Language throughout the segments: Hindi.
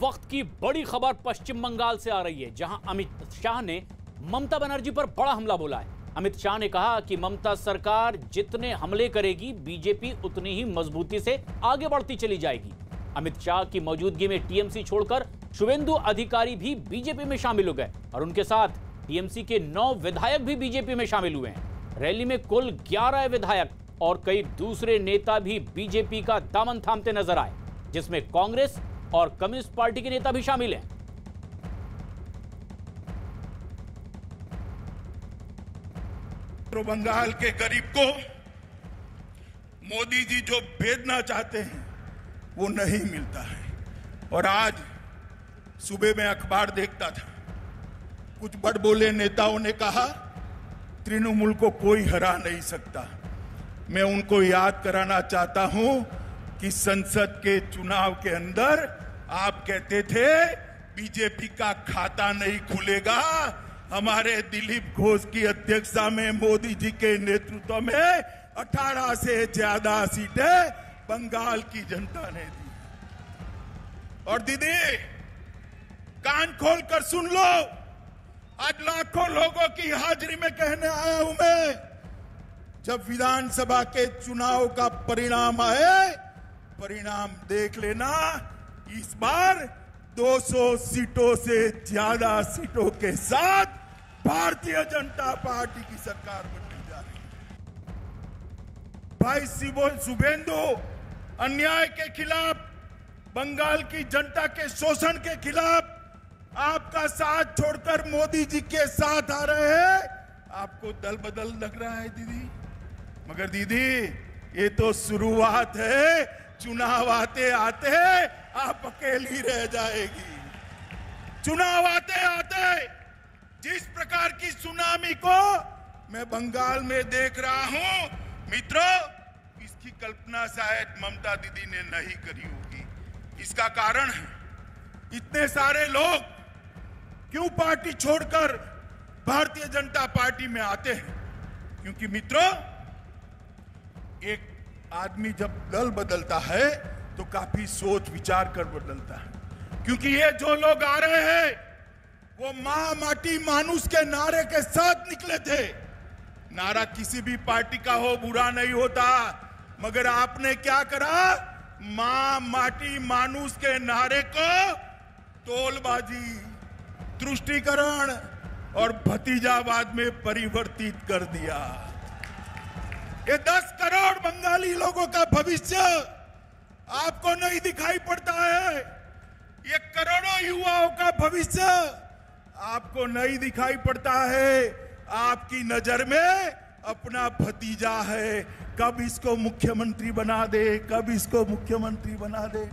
वक्त की बड़ी खबर पश्चिम बंगाल से आ रही है, जहां अमित शाह ने ममता बनर्जी पर बड़ा हमला बोला है। अमित शाह ने कहा कि ममता सरकार जितने हमले करेगी, बीजेपी उतनी ही मजबूती से आगे बढ़ती चली जाएगी। अमित शाह की मौजूदगी में टीएमसी छोड़कर शुभेंदु अधिकारी भी बीजेपी में शामिल हो गए और उनके साथ टीएमसी के 9 विधायक भी बीजेपी में शामिल हुए हैं। रैली में कुल 11 विधायक और कई दूसरे नेता भी बीजेपी का दामन थामते नजर आए, जिसमें कांग्रेस और कम्युनिस्ट पार्टी के नेता भी शामिल हैं। बंगाल के गरीब को मोदी जी जो भेजना चाहते हैं वो नहीं मिलता है। और आज सुबह में अखबार देखता था, कुछ बड़बोले नेताओं ने कहा तृणमूल को कोई हरा नहीं सकता। मैं उनको याद कराना चाहता हूं कि संसद के चुनाव के अंदर आप कहते थे बीजेपी का खाता नहीं खुलेगा। हमारे दिलीप घोष की अध्यक्षता में मोदी जी के नेतृत्व में 18 से ज्यादा सीटें बंगाल की जनता ने दी। और दीदी कान खोल कर सुन लो, आज लाखों लोगों की हाजिरी में कहने आया हूं मैं, जब विधानसभा के चुनाव का परिणाम आए, परिणाम देख लेना, इस बार 200 सीटों से ज्यादा सीटों के साथ भारतीय जनता पार्टी की सरकार बनने जा रही है। भाई शुभेंदु अन्याय के खिलाफ, बंगाल की जनता के शोषण के खिलाफ आपका साथ छोड़कर मोदी जी के साथ आ रहे हैं। आपको दल बदल लग रहा है दीदी, मगर दीदी ये तो शुरुआत है। चुनाव आते आते आप अकेली रह जाएगी। चुनाव आते आते जिस प्रकार की सुनामी को मैं बंगाल में देख रहा हूं, मित्रों, इसकी कल्पना शायद ममता दीदी ने नहीं करी होगी। इसका कारण है इतने सारे लोग क्यों पार्टी छोड़कर भारतीय जनता पार्टी में आते हैं, क्योंकि मित्रों, एक आदमी जब दल बदलता है तो काफी सोच विचार कर बदलता है। क्योंकि ये जो लोग आ रहे हैं वो मां माटी मानुष के नारे के साथ निकले थे। नारा किसी भी पार्टी का हो बुरा नहीं होता, मगर आपने क्या करा, मां माटी मानुष के नारे को तोलबाजी, तुष्टीकरण और भतीजावाद में परिवर्तित कर दिया। ये 10 करोड़ बंगाली लोगों का भविष्य आपको नहीं दिखाई पड़ता है। ये करोड़ों युवाओं का भविष्य आपको नहीं दिखाई पड़ता है। आपकी नजर में अपना भतीजा है, कब इसको मुख्यमंत्री बना दे, कब इसको मुख्यमंत्री बना दे।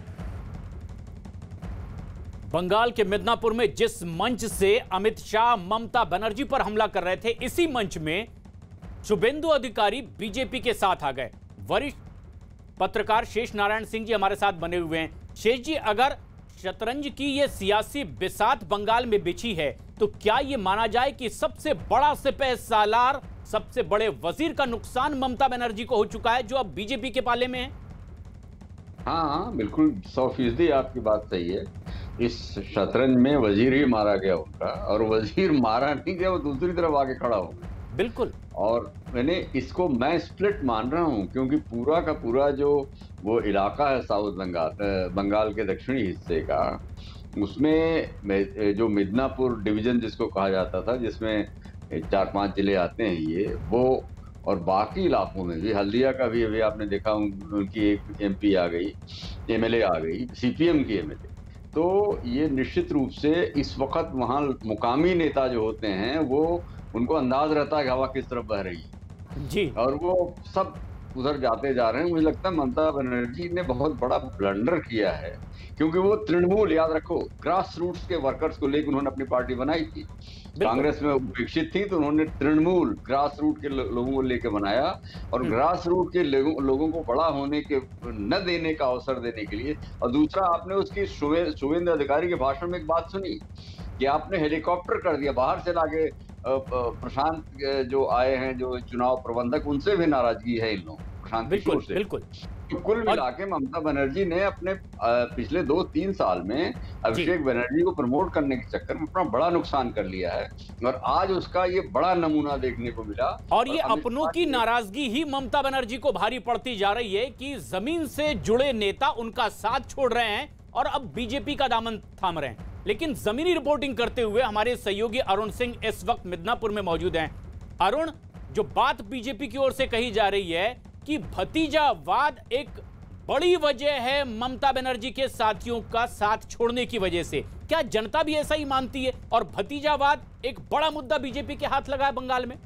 बंगाल के मिदनापुर में जिस मंच से अमित शाह ममता बनर्जी पर हमला कर रहे थे, इसी मंच में शुभेंदु अधिकारी बीजेपी के साथ आ गए। वरिष्ठ पत्रकार शेष नारायण सिंह जी हमारे साथ बने हुए हैं। शेष जी, अगर शतरंज की यह सियासी बिसात बंगाल में बिछी है, तो क्या यह माना जाए कि सबसे बड़ा सिपह सालार, सबसे बड़े वजीर का नुकसान ममता बनर्जी को हो चुका है, जो अब बीजेपी के पाले में है? हाँ, बिल्कुल 100% आपकी बात सही है। इस शतरंज में वजीर ही मारा गया उनका, और वजीर मारा नहीं गया, वो दूसरी तरफ आके खड़ा हो गया। बिल्कुल। और इसको मैं स्प्लिट मान रहा हूँ, क्योंकि पूरा का पूरा जो वो इलाका है साउथ बंगाल के दक्षिणी हिस्से का, उसमें जो मिदनापुर डिवीजन जिसको कहा जाता था, जिसमें 4-5 जिले आते हैं ये वो, और बाकी इलाकों में भी, हल्दिया का भी अभी आपने देखा उनकी एक एमपी आ गई, एमएलए आ गई, सीपीएम की एमएलए। तो ये निश्चित रूप से इस वक्त वहाँ मुकामी नेता जो होते हैं वो, उनको अंदाज रहता है कि हवा किस तरफ बह रही है जी, और वो सब उधर जाते जा रहे हैं। मुझे लगता है ममता बनर्जी ने बहुत बड़ा ब्लंडर किया है, क्योंकि वो तृणमूल, याद रखो, ग्रास रूट्स के वर्कर्स को लेकर उन्होंने अपनी पार्टी बनाई थी। कांग्रेस में उपेक्षित थी तो उन्होंने तृणमूल, ग्रास रूट के लोगों को लेकर बनाया, और ग्रास रूट के लोगों को बड़ा होने के न देने का अवसर देने के लिए। और दूसरा, आपने उसकी शुभेंदु अधिकारी के भाषण में एक बात सुनी कि आपने हेलीकॉप्टर कर दिया, बाहर से लाके प्रशांत जो आए हैं, जो चुनाव प्रबंधक, उनसे भी नाराजगी है इन लोगों, प्रशांत किशोर से। बिल्कुल। तो कुल मिला के ममता बनर्जी ने अपने पिछले 2-3 साल में अभिषेक बनर्जी को प्रमोट करने के चक्कर में अपना बड़ा नुकसान कर लिया है, और आज उसका ये बड़ा नमूना देखने को मिला। और ये अपनों की नाराजगी ही ममता बनर्जी को भारी पड़ती जा रही है कि जमीन से जुड़े नेता उनका साथ छोड़ रहे हैं और अब बीजेपी का दामन थाम रहे हैं। लेकिन जमीनी रिपोर्टिंग करते हुए हमारे सहयोगी अरुण सिंह इस वक्त मिदनापुर में मौजूद हैं। अरुण, जो बात बीजेपी की ओर से कही जा रही है कि भतीजावाद एक बड़ी वजह है ममता बनर्जी के साथियों का साथ छोड़ने की वजह से, क्या जनता भी ऐसा ही मानती है और भतीजावाद एक बड़ा मुद्दा बीजेपी के हाथ लगा है बंगाल में?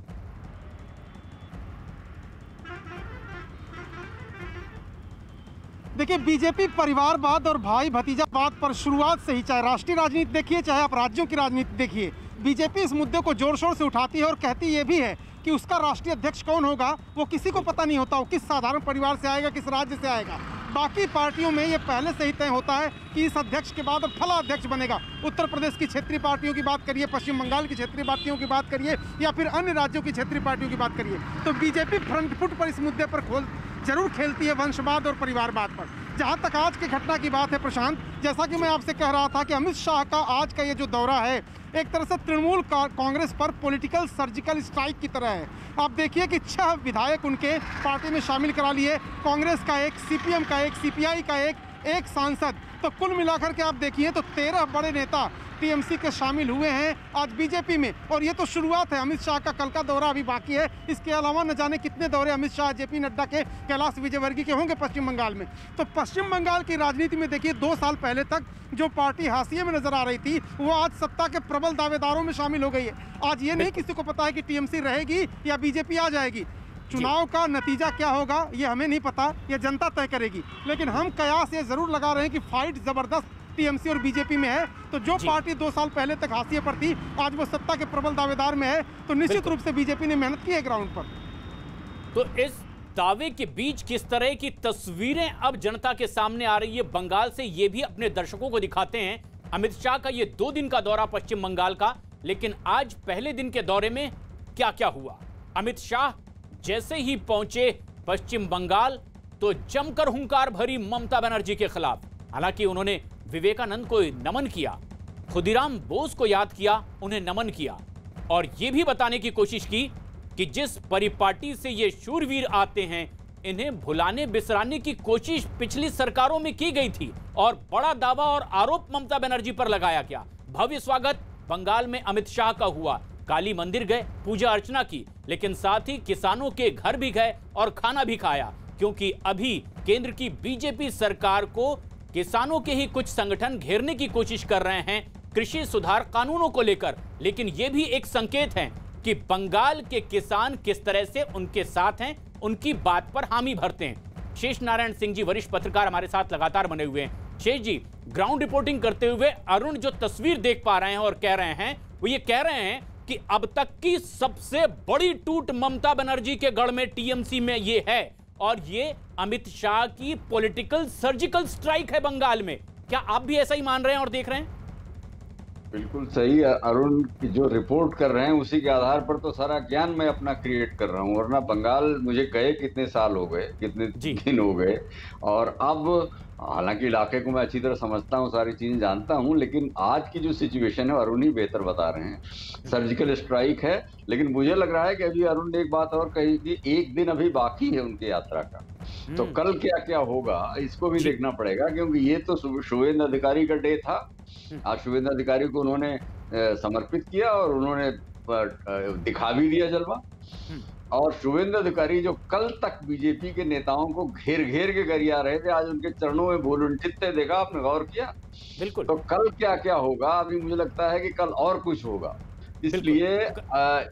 देखिए, बीजेपी परिवारवाद और भाई भतीजावाद पर शुरुआत से ही, चाहे राष्ट्रीय राजनीति देखिए चाहे आप राज्यों की राजनीति देखिए, बीजेपी इस मुद्दे को जोर शोर से उठाती है और कहती ये भी है कि उसका राष्ट्रीय अध्यक्ष कौन होगा वो किसी को पता नहीं होता, वो किस साधारण परिवार से आएगा, किस राज्य से आएगा। बाकी पार्टियों में ये पहले से ही तय होता है कि इस अध्यक्ष के बाद अब फला अध्यक्ष बनेगा। उत्तर प्रदेश की क्षेत्रीय पार्टियों की बात करिए, पश्चिम बंगाल की क्षेत्रीय पार्टियों की बात करिए, या फिर अन्य राज्यों की क्षेत्रीय पार्टियों की बात करिए, तो बीजेपी फ्रंट फुट पर इस मुद्दे पर जरूर खेलती है, वंशवाद और परिवारवाद पर। जहां तक आज की घटना की बात है प्रशांत, जैसा कि मैं आपसे कह रहा था कि अमित शाह का आज का ये जो दौरा है एक तरह से तृणमूल कांग्रेस पर पॉलिटिकल सर्जिकल स्ट्राइक की तरह है। आप देखिए कि 6 विधायक उनके पार्टी में शामिल करा लिए, कांग्रेस का एक, सीपीएम का एक, सीपीआई का एक सांसद, तो कुल मिलाकर के आप देखिए तो 13 बड़े नेता टीएमसी के शामिल हुए हैं आज बीजेपी में। और ये तो शुरुआत है, अमित शाह का कल का दौरा अभी बाकी है। इसके अलावा न जाने कितने दौरे अमित शाह, जेपी नड्डा के, कैलाश विजयवर्गीय के होंगे पश्चिम बंगाल में। तो पश्चिम बंगाल की राजनीति में देखिए 2 साल पहले तक जो पार्टी हाशिए में नजर आ रही थी वो आज सत्ता के प्रबल दावेदारों में शामिल हो गई है। आज ये नहीं किसी को पता है कि टीएमसी रहेगी या बीजेपी आ जाएगी। चुनाव का नतीजा क्या होगा ये हमें नहीं पता, ये जनता तय करेगी। लेकिन हम कयास ये जरूर लगा रहे हैं कि फाइट जबरदस्त टीएमसी और बीजेपी में है। तो जो पार्टी 2 साल पहले तक हाशिए पर थी आज वो सत्ता के प्रबल दावेदार में है, तो निश्चित रूप से बीजेपी ने मेहनत की है ग्राउंड पर। तो इस दावे के बीच किस तरह की तस्वीरें अब जनता के सामने आ रही है बंगाल से, ये भी अपने दर्शकों को दिखाते हैं। अमित शाह का ये 2 दिन का दौरा पश्चिम बंगाल का, लेकिन आज पहले दिन के दौरे में क्या क्या हुआ। अमित शाह जैसे ही पहुंचे पश्चिम बंगाल तो जमकर हुंकार भरी ममता बनर्जी के खिलाफ। हालांकि उन्होंने विवेकानंद को नमन किया, खुदीराम बोस को याद किया, उन्हें नमन किया और यह भी बताने की कोशिश की कि जिस परिपाटी से ये शूरवीर आते हैं इन्हें भुलाने बिसराने की कोशिश पिछली सरकारों में की गई थी और बड़ा दावा और आरोप ममता बनर्जी पर लगाया गया। भव्य स्वागत बंगाल में अमित शाह का हुआ, काली मंदिर गए, पूजा अर्चना की, लेकिन साथ ही किसानों के घर भी गए और खाना भी खाया, क्योंकि अभी केंद्र की बीजेपी सरकार को किसानों के ही कुछ संगठन घेरने की कोशिश कर रहे हैं कृषि सुधार कानूनों को लेकर। लेकिन यह भी एक संकेत है कि बंगाल के किसान किस तरह से उनके साथ हैं, उनकी बात पर हामी भरते हैं। शेष नारायण सिंह जी वरिष्ठ पत्रकार हमारे साथ लगातार बने हुए हैं। शेष जी, ग्राउंड रिपोर्टिंग करते हुए अरुण जो तस्वीर देख पा रहे हैं और कह रहे हैं वो ये कह रहे हैं कि अब तक की सबसे बड़ी टूट ममता बनर्जी के गढ़ में टीएमसी में ये है और ये अमित शाह की पॉलिटिकल सर्जिकल स्ट्राइक है बंगाल में। क्या आप भी ऐसा ही मान रहे हैं और देख रहे हैं? बिल्कुल सही। अरुण की जो रिपोर्ट कर रहे हैं उसी के आधार पर तो सारा ज्ञान मैं अपना क्रिएट कर रहा हूँ, वरना बंगाल मुझे गए कितने साल हो गए, कितने दिन हो गए, और अब हालांकि इलाके को मैं अच्छी तरह समझता हूँ, सारी चीजें जानता हूँ, लेकिन आज की जो सिचुएशन है अरुण ही बेहतर बता रहे हैं। सर्जिकल स्ट्राइक है, लेकिन मुझे लग रहा है कि अभी अरुण ने एक बात और कही कि 1 दिन अभी बाकी है उनकी यात्रा का, तो कल क्या क्या होगा इसको भी देखना पड़ेगा, क्योंकि ये तो शुभेंदु अधिकारी का डे था। आज शुभेंदु अधिकारी को उन्होंने समर्पित किया और उन्होंने दिखा भी दिया जलवा। और शुभेंदु अधिकारी जो कल तक बीजेपी के नेताओं को घेर घेर के गरिया रहे थे, आज उनके चरणों में भूलुंठित थे, देखा आपने, गौर किया? बिल्कुल। तो कल क्या क्या होगा अभी मुझे लगता है कि कल और कुछ होगा। इसलिए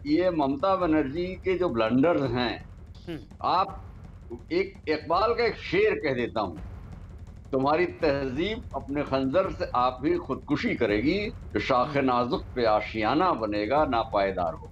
ये ममता बनर्जी के जो ब्लंडर्स हैं, आप एक इकबाल का एक शेर कह देता हूं, तुम्हारी तहजीब अपने खंजर से आप भी खुदकुशी करेगी, जो शाख नाजुक पे आशियाना बनेगा ना पायदार होगा।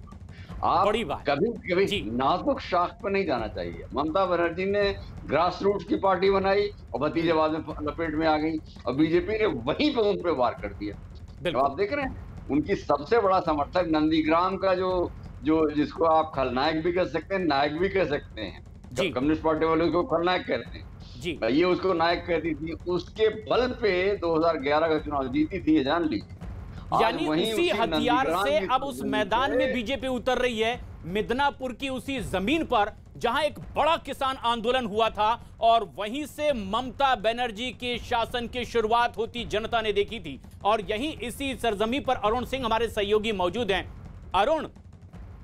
आप कभी कभी नाजुक शाख पर नहीं जाना चाहिए। ममता बनर्जी ने ग्रास रूट्स की पार्टी बनाई और भतीजेवाद में लपेट में आ गई और बीजेपी ने वहीं पे उन पे वार कर दिया। तो आप देख रहे हैं उनकी सबसे बड़ा समर्थक नंदीग्राम का जो जिसको आप खलनायक भी कह सकते हैं, नायक भी कह सकते हैं, कम्युनिस्ट पार्टी वाले को खलनायक कहते हैं, जी। ये उसको नायक कहती थी, उसके बल पे 2011 का चुनाव जीती थी, ये जान लीजिए। यानी उसी हथियार से अब उस मैदान में बीजेपी उतर रही है, मिदनापुर की उसी जमीन पर जहां एक बड़ा किसान आंदोलन हुआ था और वहीं से ममता बनर्जी के शासन की शुरुआत होती जनता ने देखी थी। और यहीं इसी सरजमीन पर अरुण सिंह हमारे सहयोगी मौजूद हैं। अरुण,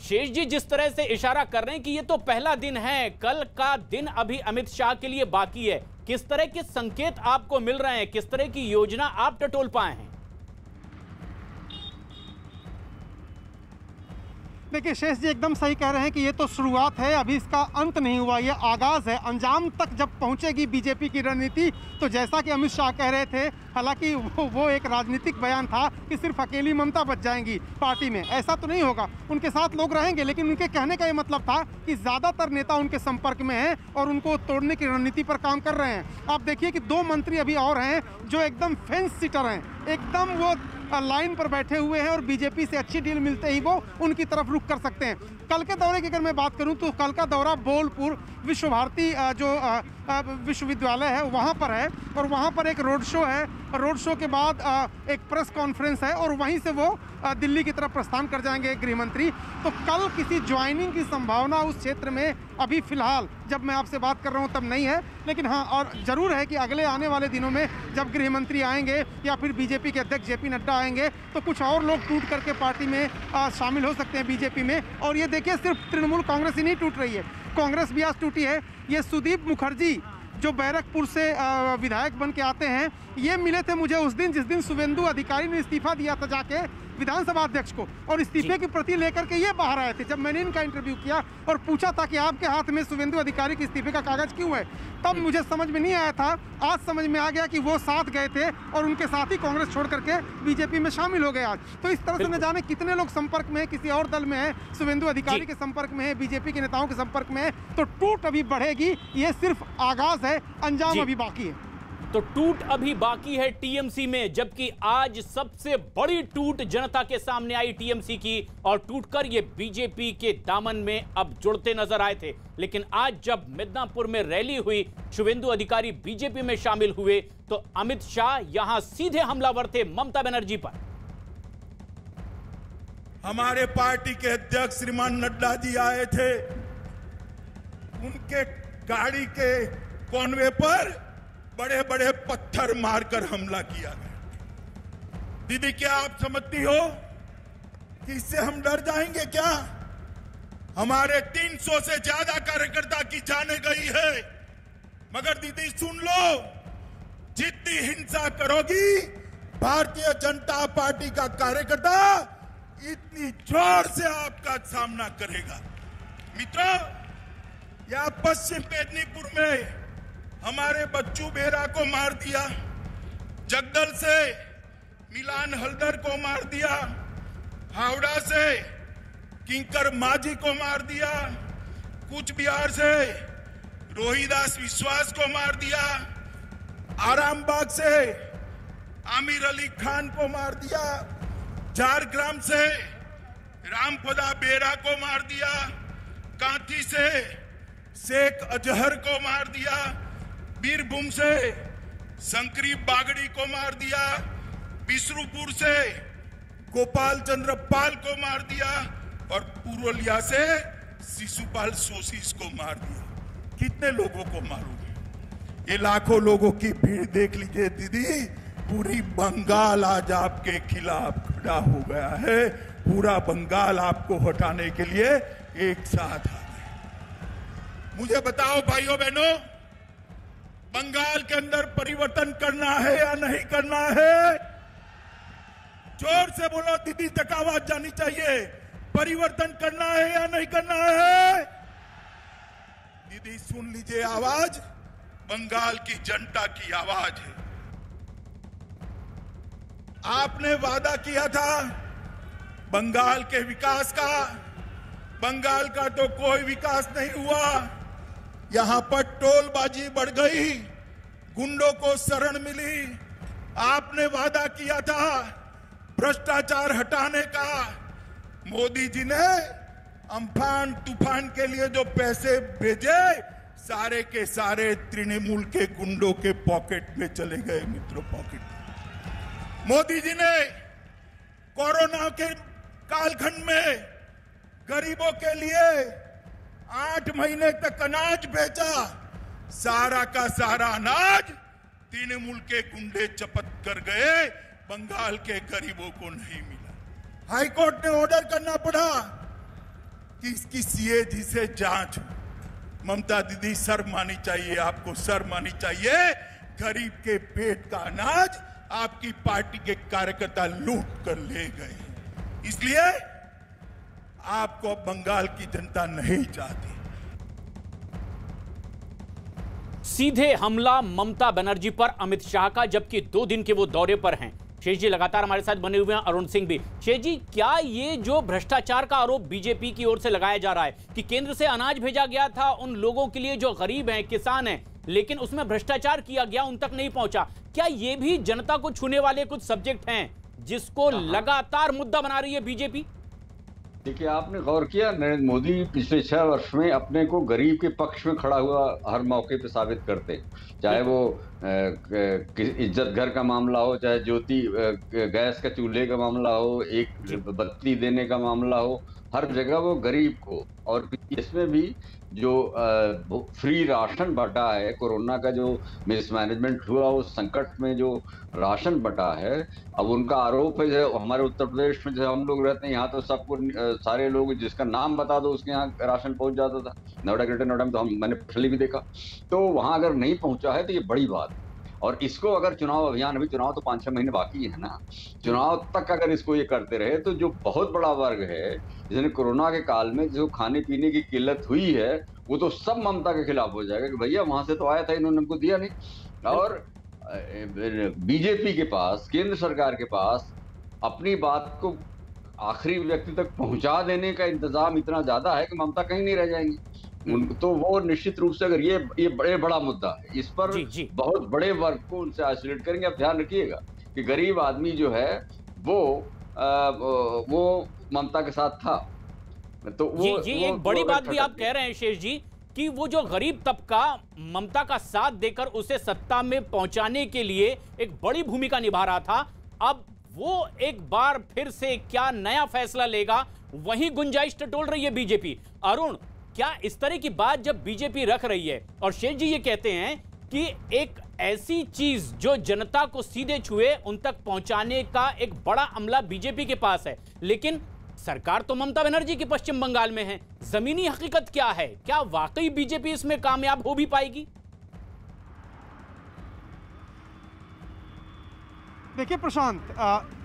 शेष जी जिस तरह से इशारा कर रहे हैं कि ये तो पहला दिन है, कल का दिन अभी अमित शाह के लिए बाकी है, किस तरह के संकेत आपको मिल रहे हैं, किस तरह की योजना आप टटोल पाए हैं? देखिए शेष जी एकदम सही कह रहे हैं कि ये तो शुरुआत है, अभी इसका अंत नहीं हुआ, ये आगाज है। अंजाम तक जब पहुंचेगी बीजेपी की रणनीति, तो जैसा कि अमित शाह कह रहे थे, हालांकि वो एक राजनीतिक बयान था कि सिर्फ अकेली ममता बच जाएंगी पार्टी में, ऐसा तो नहीं होगा, उनके साथ लोग रहेंगे। लेकिन उनके कहने का ये मतलब था कि ज़्यादातर नेता उनके संपर्क में हैं और उनको तोड़ने की रणनीति पर काम कर रहे हैं। आप देखिए कि 2 मंत्री अभी और हैं जो एकदम फेंस सीटर हैं, एकदम वो लाइन पर बैठे हुए हैं और बीजेपी से अच्छी डील मिलते ही वो उनकी तरफ रुख कर सकते हैं। कल के दौरे की अगर मैं बात करूं तो कल का दौरा बोलपुर विश्व भारती जो विश्वविद्यालय है वहां पर है और वहां पर एक रोड शो है। रोड शो के बाद एक प्रेस कॉन्फ्रेंस है और वहीं से वो दिल्ली की तरफ प्रस्थान कर जाएंगे गृह मंत्री। तो कल किसी ज्वाइनिंग की संभावना उस क्षेत्र में अभी फिलहाल जब मैं आपसे बात कर रहा हूं तब नहीं है। लेकिन हाँ, और ज़रूर है कि अगले आने वाले दिनों में जब गृह मंत्री आएंगे या फिर बीजेपी के अध्यक्ष जेपी नड्डा आएंगे तो कुछ और लोग टूट करके पार्टी में शामिल हो सकते हैं बीजेपी में। और ये देखिए सिर्फ तृणमूल कांग्रेस ही नहीं टूट रही है, कांग्रेस भी आज टूटी है। ये सुदीप मुखर्जी जो बैरकपुर से विधायक बन के आते हैं, ये मिले थे मुझे उस दिन जिस दिन शुवेंदु अधिकारी ने इस्तीफा दिया था जाके विधानसभा अध्यक्ष को, और इस्तीफे की प्रति लेकर के ये बाहर आए थे। जब मैंने इनका इंटरव्यू किया और पूछा था कि आपके हाथ में शुवेंदु अधिकारी के इस्तीफे का कागज क्यों है, तब मुझे समझ में नहीं आया था। आज समझ में आ गया कि वो साथ गए थे और उनके साथ ही कांग्रेस छोड़ करके बीजेपी में शामिल हो गए आज। तो इस तरह से न जाने कितने लोग संपर्क में है, किसी और दल में है, शुवेंदु अधिकारी के संपर्क में है, बीजेपी के नेताओं के संपर्क में है। तो टूट अभी बढ़ेगी, ये सिर्फ आगाज है, अंजाम अभी बाकी है। तो टूट अभी बाकी है टीएमसी में, जबकि आज सबसे बड़ी टूट जनता के सामने आई टीएमसी की, और टूटकर ये बीजेपी के दामन में अब जुड़ते नजर आए थे। लेकिन आज जब मिदनापुर में रैली हुई, शुवेंदु अधिकारी बीजेपी में शामिल हुए, तो अमित शाह यहां सीधे हमलावर थे ममता बनर्जी पर। हमारे पार्टी के अध्यक्ष श्रीमान नड्डा जी आए थे, उनके गाड़ी के कॉनवे पर बड़े बड़े पत्थर मारकर हमला किया गया। दीदी, क्या आप समझती हो कि इससे हम डर जाएंगे क्या? हमारे 300 से ज्यादा कार्यकर्ता की जाने गई है, मगर दीदी सुन लो, जितनी हिंसा करोगी भारतीय जनता पार्टी का कार्यकर्ता इतनी जोर से आपका सामना करेगा। मित्रों, यहां पश्चिम मेदिनीपुर में हमारे बच्चू बेरा को मार दिया, जगदल से मिलान हल्दर को मार दिया, हावड़ा से किंकर माझी को मार दिया, कूच बिहार से रोहिदास विश्वास को मार दिया, आरामबाग से आमिर अली खान को मार दिया, झारग्राम से रामपदा बेरा को मार दिया, कांठी से शेख अजहर को मार दिया, बीरभूम से शंकरी बागड़ी को मार दिया, बिसरूपुर से गोपाल चंद्र पाल को मार दिया और पुरुलिया से शिशुपाल सोशीस को मार दिया। कितने लोगों को मारोगे? ये लाखों लोगों की भीड़ देख लीजिए दीदी, पूरी बंगाल आज आपके खिलाफ खड़ा हो गया है। पूरा बंगाल आपको हटाने के लिए एक साथ आ गए। मुझे बताओ भाइयों बहनों, बंगाल के अंदर परिवर्तन करना है या नहीं करना है? जोर से बोलो दीदी, तक आवाज जानी चाहिए। परिवर्तन करना है या नहीं करना है? दीदी सुन लीजिए, आवाज बंगाल की जनता की आवाज है। आपने वादा किया था बंगाल के विकास का, बंगाल का तो कोई विकास नहीं हुआ। यहां पर टोलबाजी बढ़ गई, गुंडों को शरण मिली। आपने वादा किया था भ्रष्टाचार हटाने का, मोदी जी ने अम्फान तूफान के लिए जो पैसे भेजे सारे के सारे तृणमूल के गुंडों के पॉकेट में चले गए मित्रों, पॉकेट में। मोदी जी ने कोरोना के कालखंड में गरीबों के लिए 8 महीने तक अनाज बेचा। सारा का सारा अनाज तृणमूल के गुंडे चपत कर गए, बंगाल के गरीबों को नहीं मिला। हाईकोर्ट ने ऑर्डर करना पड़ा कि इसकी सीएजी से जांच हो। ममता दीदी शर्म आनी चाहिए, आपको शर्म आनी चाहिए। गरीब के पेट का अनाज आपकी पार्टी के कार्यकर्ता लूट कर ले गए। इसलिए आपको बंगाल की जनता नहीं चाहती। सीधे हमला ममता बनर्जी पर अमित शाह का, जबकि 2 दिन के वो दौरे पर हैं। शेष जी लगातार हमारे साथ बने हुए हैं, अरुण सिंह भी। शेष जी, क्या ये जो भ्रष्टाचार का आरोप बीजेपी की ओर से लगाया जा रहा है कि केंद्र से अनाज भेजा गया था उन लोगों के लिए जो गरीब हैं, किसान हैं, लेकिन उसमें भ्रष्टाचार किया गया, उन तक नहीं पहुंचा, क्या ये भी जनता को छूने वाले कुछ सब्जेक्ट हैं जिसको लगातार मुद्दा बना रही है बीजेपी? देखिए, आपने गौर किया, नरेंद्र मोदी पिछले 6 वर्ष में अपने को गरीब के पक्ष में खड़ा हुआ हर मौके पे साबित करते, चाहे वो इज्जत घर का मामला हो, चाहे ज्योति गैस का चूल्हे का मामला हो, एक बत्ती देने का मामला हो, हर जगह वो गरीब को। और इसमें भी जो फ्री राशन बंटा है, कोरोना का जो मिसमैनेजमेंट हुआ, उस संकट में जो राशन बंटा है, अब उनका आरोप है हमारे उत्तर प्रदेश में जैसे हम लोग रहते हैं, यहाँ तो सबको सारे लोग जिसका नाम बता दो उसके यहाँ राशन पहुंच जाता था। नोएडा ग्रेटर नोएडा में तो मैंने पिछले भी देखा, तो वहां अगर नहीं पहुंचा है तो ये बड़ी बात। और इसको अगर चुनाव अभियान, अभी चुनाव तो 5-6 महीने बाकी है ना, चुनाव तक अगर इसको ये करते रहे तो जो बहुत बड़ा वर्ग है जिसने कोरोना के काल में जो खाने पीने की किल्लत हुई है, वो तो सब ममता के खिलाफ हो जाएगा कि भैया वहां से तो आया था, इन्होंने हमको दिया नहीं। और बीजेपी के पास, केंद्र सरकार के पास अपनी बात को आखिरी व्यक्ति तक पहुंचा देने का इंतजाम इतना ज्यादा है कि ममता कहीं नहीं रह जाएंगी। तो वो निश्चित रूप से अगर ये बड़ा मुद्दा है, इस पर जी। बहुत बड़े वर्ग को उनसे आइसोलेट करेंगे। आप ध्यान रखिएगा कि गरीब आदमी जो है वो ममता के साथ था, तो वो जी एक बड़ी बात भी आप कह रहे हैं शेष जी कि वो जो गरीब तबका ममता का साथ देकर उसे सत्ता में पहुंचाने के लिए एक बड़ी भूमिका निभा रहा था, अब वो एक बार फिर से क्या नया फैसला लेगा, वही गुंजाइश टटोल रही है बीजेपी। अरुण, क्या इस तरह की बात जब बीजेपी रख रही है और शेष जी ये कहते हैं कि एक ऐसी चीज जो जनता को सीधे छुए उन तक पहुंचाने का एक बड़ा अमला बीजेपी के पास है, लेकिन सरकार तो ममता बनर्जी की पश्चिम बंगाल में है, जमीनी हकीकत क्या है? क्या वाकई बीजेपी इसमें कामयाब हो भी पाएगी? देखिए प्रशांत,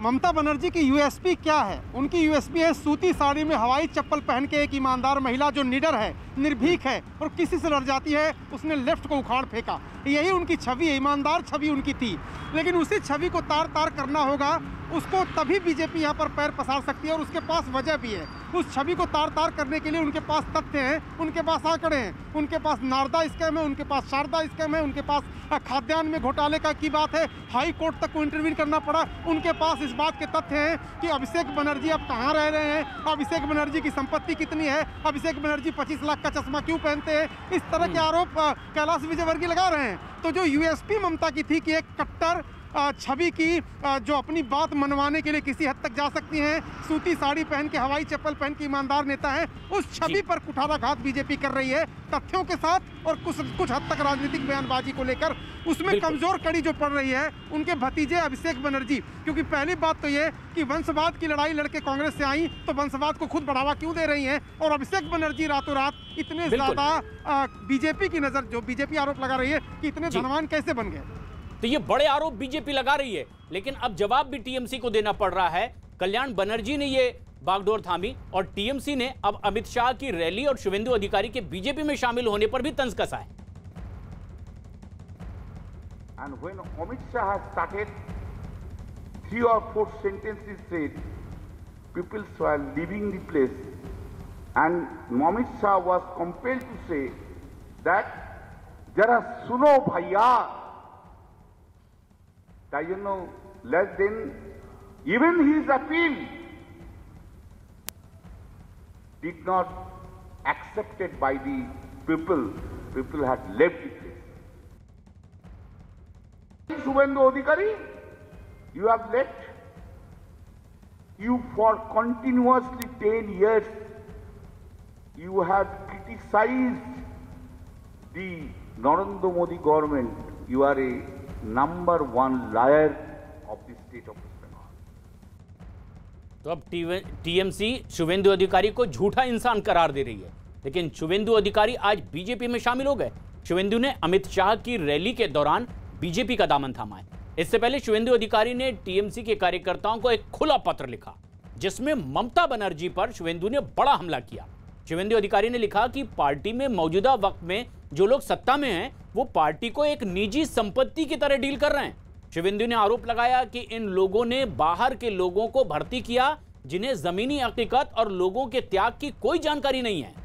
ममता बनर्जी की यूएसपी क्या है? उनकी यूएसपी है सूती साड़ी में हवाई चप्पल पहन के एक ईमानदार महिला जो निडर है, निर्भीक है और किसी से लड़ जाती है, उसने लेफ्ट को उखाड़ फेंका। यही उनकी छवि है, ईमानदार छवि उनकी थी। लेकिन उसी छवि को तार तार करना होगा, उसको तभी बीजेपी यहाँ पर पैर पसार सकती है और उसके पास वजह भी है। उस छवि को तार तार करने के लिए उनके पास तथ्य हैं, उनके पास आंकड़े हैं, उनके पास नारदा स्कैम है, उनके पास शारदा स्कैम है, उनके पास खाद्यान्न में घोटाले का की बात है, हाई कोर्ट तक को इंटरव्यू करना पड़ा। उनके पास इस बात के तथ्य हैं कि अभिषेक बनर्जी अब कहाँ रह रहे हैं, अभिषेक बनर्जी की संपत्ति कितनी है, अभिषेक बनर्जी 25 लाख का चश्मा क्यों पहनते हैं। इस तरह के आरोप कैलाश विजयवर्गीय लगा रहे हैं। तो जो यूएसपी ममता की थी कि एक कट्टर छवि की जो अपनी बात मनवाने के लिए किसी हद तक जा सकती हैं, सूती साड़ी पहन के हवाई चप्पल पहन के ईमानदार नेता है, उस छवि पर कुठाराघात बीजेपी कर रही है तथ्यों के साथ और कुछ हद तक राजनीतिक बयानबाजी को लेकर। उसमें कमजोर कड़ी जो पड़ रही है उनके भतीजे अभिषेक बनर्जी, क्योंकि पहली बात तो ये कि वंशवाद की लड़ाई लड़के कांग्रेस से आई तो वंशवाद को खुद बढ़ावा क्यों दे रही हैं, और अभिषेक बनर्जी रातों रात इतने ज्यादा बीजेपी की नजर, जो बीजेपी आरोप लगा रही है कि इतने धनवान कैसे बन गए। तो ये बड़े आरोप बीजेपी लगा रही है, लेकिन अब जवाब भी टीएमसी को देना पड़ रहा है। कल्याण बनर्जी ने ये बागडोर थामी और टीएमसी ने अब अमित शाह की रैली और शुभेंदु अधिकारी के बीजेपी में शामिल होने पर भी तंज कसा है। And when Amit Shah has started, 3 or 4 sentences said, people were leaving the place, and Amit Shah was compelled to say that, "Jara suno bhaiya." Less than even his appeal did not accepted by the people. people had left the place. Shubhendu Adhikari, you have left. You for continuously 10 years, you have criticized the Narendra Modi government. You are a #1 liar of the state of West Bengal. तो अब टीएमसी शुभेंदु अधिकारी को झूठा इंसान करार दे रही है, लेकिन शुभेंदु अधिकारी आज बीजेपी में शामिल हो गए। शुभेंदु ने अमित शाह की रैली के दौरान बीजेपी का दामन थामा है। इससे पहले शुभेंदु अधिकारी ने टीएमसी के कार्यकर्ताओं को एक खुला पत्र लिखा, जिसमें ममता बनर्जी पर शुभेंदु ने बड़ा हमला किया। शुभेंदु अधिकारी ने लिखा कि पार्टी में मौजूदा वक्त में जो लोग सत्ता में हैं, वो पार्टी को एक निजी संपत्ति की तरह डील कर रहे हैं। शुभेंदु ने आरोप लगाया कि इन लोगों ने बाहर के लोगों को भर्ती किया, जिन्हें जमीनी हकीकत और लोगों के त्याग की कोई जानकारी नहीं है।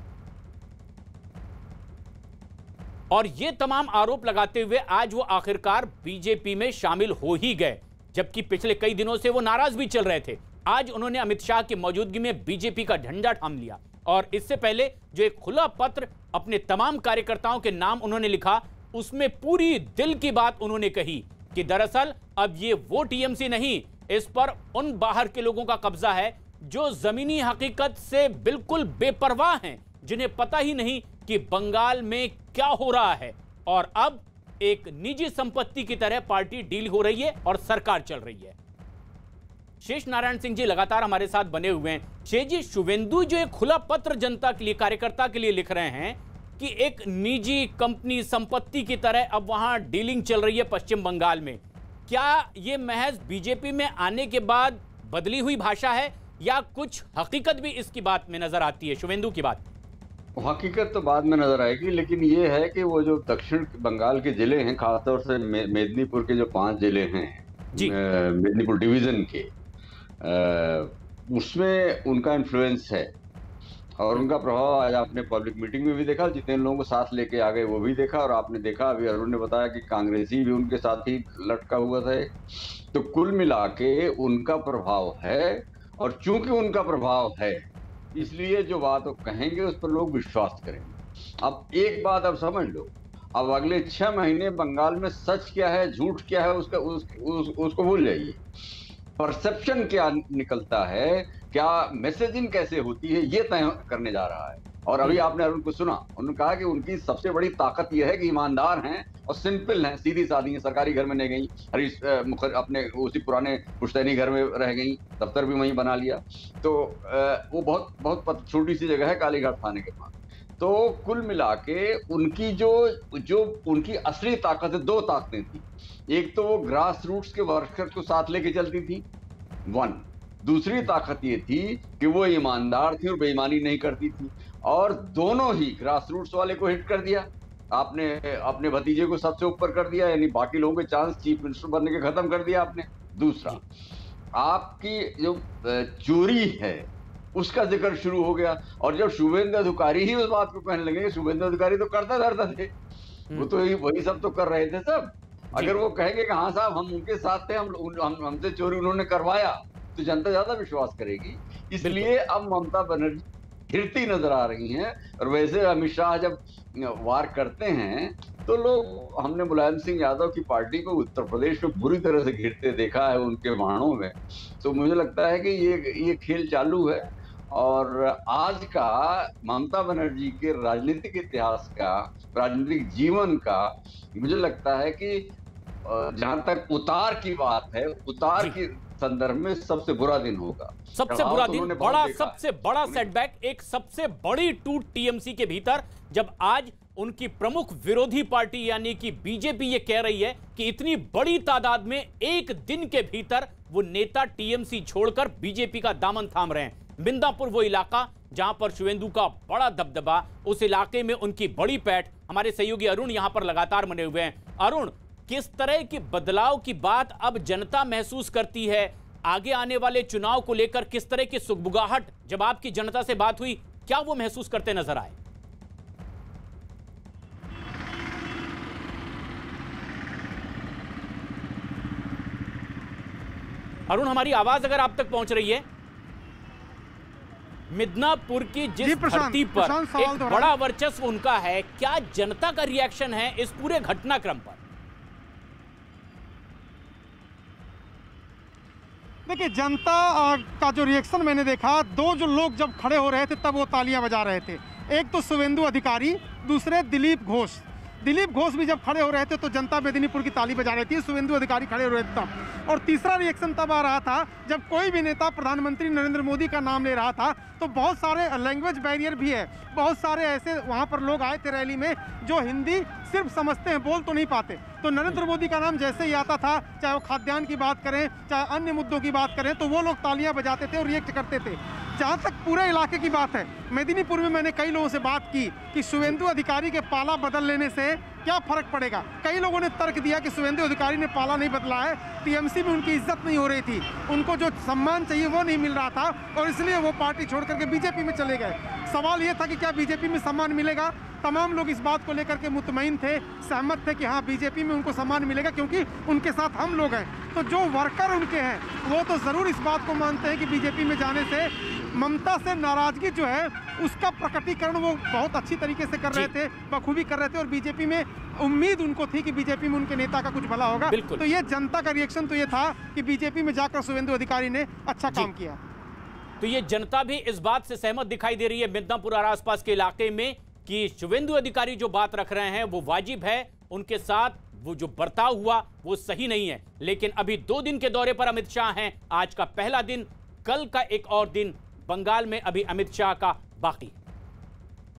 और ये तमाम आरोप लगाते हुए आज वो आखिरकार बीजेपी में शामिल हो ही गए, जबकि पिछले कई दिनों से वो नाराज भी चल रहे थे। आज उन्होंने अमित शाह की मौजूदगी में बीजेपी का झंडा थाम लिया और इससे पहले जो एक खुला पत्र अपने तमाम कार्यकर्ताओं के नाम उन्होंने लिखा, उसमें पूरी दिल की बात उन्होंने कही कि दरअसल अब ये वो टीएमसी नहीं, इस पर उन बाहर के लोगों का कब्जा है जो जमीनी हकीकत से बिल्कुल बेपरवाह हैं, जिन्हें पता ही नहीं कि बंगाल में क्या हो रहा है। और अब एक निजी संपत्ति की तरह पार्टी डील हो रही है और सरकार चल रही है। शेष नारायण सिंह जी लगातार हमारे साथ बने हुए हैं। शेष जी, शुभेंदु जो एक खुला पत्र जनता के लिए, कार्यकर्ता के लिए लिख रहे हैं कि एक निजी कंपनी संपत्ति की तरह अब वहां डीलिंग चल रही है पश्चिम बंगाल में, क्या यह महज बीजेपी में आने के बाद बदली हुई भाषा है या कुछ हकीकत भी इसकी बात में नजर आती है? शुभेंदु की बात हकीकत तो बाद में नजर आएगी, लेकिन ये है कि वो जो दक्षिण बंगाल के जिले हैं, खासतौर से मेदिनीपुर के जो 5 जिले हैं मेदिनीपुर डिवीजन के, उसमें उनका इन्फ्लुएंस है और उनका प्रभाव आज आपने पब्लिक मीटिंग में भी देखा, जितने लोगों को साथ लेके आ गए वो भी देखा, और आपने देखा अभी अरुण ने बताया कि कांग्रेसी भी उनके साथ ही लटका हुआ था। तो कुल मिला के उनका प्रभाव है, और चूंकि उनका प्रभाव है इसलिए जो बात वो कहेंगे उस पर लोग विश्वास करेंगे। अब एक बात अब समझ लो, अब अगले 6 महीने बंगाल में सच क्या है झूठ क्या है उसको भूल जाइए। परसेप्शन क्या निकलता है, क्या मैसेजिंग कैसे होती है, ये तय करने जा रहा है। और अभी आपने अरुण को सुना, उन्होंने कहा कि उनकी सबसे बड़ी ताकत यह है कि ईमानदार हैं और सिंपल हैं, सीधी सादी हैं, सरकारी घर में नहीं गई, हरीश अपने उसी पुराने पुश्तैनी घर में रह गई, दफ्तर भी वहीं बना लिया। तो वो बहुत छोटी सी जगह है कालीघाट थाने के पास। तो कुल मिला के उनकी जो उनकी असली ताकत है, 2 ताकतें थी। एक तो वो ग्रास रूट्स के वर्कर्स को साथ लेके चलती थी, 1। दूसरी ताकत ये थी कि वो ईमानदार थी और बेईमानी नहीं करती थी, और दोनों ही ग्रास रूट्स वाले को हिट कर दिया आपने, अपने भतीजे को सबसे ऊपर कर दिया, यानी बाकी लोगों के चांस चीफ मिनिस्टर बनने के खत्म कर दिया आपने। दूसरा, आपकी जो चोरी है उसका जिक्र शुरू हो गया, और जब शुभेंदु अधिकारी ही उस बात को कहने लगे, शुभेंदु अधिकारी तो करता धरता थे, वो तो वही सब तो कर रहे थे सब। अगर वो कहेंगे कि हाँ साहब हम उनके साथ थे, हमसे चोरी उन्होंने करवाया, तो जनता ज्यादा विश्वास करेगी। इसलिए अब ममता बनर्जी घिरती नजर आ रही हैं। और वैसे अमित शाह जब वार करते हैं तो लोग, हमने मुलायम सिंह यादव की पार्टी को उत्तर प्रदेश में बुरी तरह से घिरते देखा है उनके बाणों में। तो मुझे लगता है कि ये खेल चालू है, और आज का ममता बनर्जी के राजनीतिक इतिहास का, राजनीतिक जीवन का, मुझे लगता है कि जहां तक उतार की बात है, उतार की संदर्भ में सबसे बुरा दिन होगा, सबसे बुरा दिन, सबसे बड़ा सेटबैक, एक सबसे बड़ी टूट टीएमसी के भीतर, जब आज उनकी प्रमुख विरोधी पार्टी यानी कि बीजेपी ये कह रही है कि इतनी बड़ी तादाद में एक दिन के भीतर वो नेता टीएमसी छोड़कर बीजेपी का दामन थाम रहे हैं। मिंदापुर वो इलाका जहां पर शुभेंदु का बड़ा दबदबा, उस इलाके में उनकी बड़ी पैठ। हमारे सहयोगी अरुण यहां पर लगातार बने हुए हैं। अरुण, किस तरह के बदलाव की बात अब जनता महसूस करती है? आगे आने वाले चुनाव को लेकर किस तरह की सुगबुगाहट जब आपकी जनता से बात हुई, क्या वो महसूस करते नजर आए? अरुण, हमारी आवाज अगर आप तक पहुंच रही है। मिदनापुर की जिस धरती पर एक बड़ा वर्चस्व उनका है, क्या जनता का रिएक्शन है इस पूरे घटनाक्रम पर? देखिए, जनता का जो रिएक्शन मैंने देखा, दो जो लोग जब खड़े हो रहे थे तब वो तालियां बजा रहे थे। एक तो शुवेंदु अधिकारी, दूसरे दिलीप घोष। दिलीप घोष भी जब खड़े हो रहे थे तो जनता मेदिनीपुर की ताली बजा रही थी, शुवेंदु अधिकारी खड़े हो रहे थे तब। और तीसरा रिएक्शन तब आ रहा था जब कोई भी नेता प्रधानमंत्री नरेंद्र मोदी का नाम ले रहा था, तो बहुत सारे लैंग्वेज बैरियर भी है, बहुत सारे ऐसे वहाँ पर लोग आए थे रैली में जो हिंदी सिर्फ समझते हैं, बोल तो नहीं पाते। तो नरेंद्र मोदी का नाम जैसे ही आता था, चाहे वो खाद्यान्न की बात करें, चाहे अन्य मुद्दों की बात करें, तो वो लोग तालियां बजाते थे और रिएक्ट करते थे। जहाँ तक पूरे इलाके की बात है, मेदिनीपुर में मैंने कई लोगों से बात की कि शुवेंदु अधिकारी के पाला बदल लेने से क्या फर्क पड़ेगा। कई लोगों ने तर्क दिया कि शुवेंदु अधिकारी ने पाला नहीं बदला है, टीएमसी में उनकी इज्जत नहीं हो रही थी, उनको जो सम्मान चाहिए वो नहीं मिल रहा था और इसलिए वो पार्टी छोड़ करके बीजेपी में चले गए। सवाल ये था कि क्या बीजेपी में सम्मान मिलेगा। तमाम लोग इस बात को लेकर के मुतमईन थे, सहमत थे कि हाँ बीजेपी में उनको सम्मान मिलेगा क्योंकि उनके साथ हम लोग हैं। तो जो वर्कर उनके हैं वो तो ज़रूर इस बात को मानते हैं कि बीजेपी में जाने से ममता से नाराजगी जो है उसका प्रकटीकरण वो बहुत अच्छी तरीके से कर रहे थे, बखूबी कर रहे थे। और बीजेपी में उम्मीद उनको थी कि बीजेपी में उनके नेता का कुछ भला होगा। तो ये जनता का रिएक्शन तो ये था कि बीजेपी में जाकर शुवेंदु अधिकारी ने अच्छा काम किया। तो ये जनता भी इस बात से सहमत दिखाई दे रही है मिदनापुर और आसपास के इलाके में कि शुवेंदु अधिकारी जो बात रख रहे हैं वो वाजिब है, उनके साथ वो जो बर्ताव हुआ वो सही नहीं है। लेकिन अभी 2 दिन के दौरे पर अमित शाह हैं, आज का पहला दिन, कल का एक और दिन बंगाल में अभी अमित शाह का बाकी है।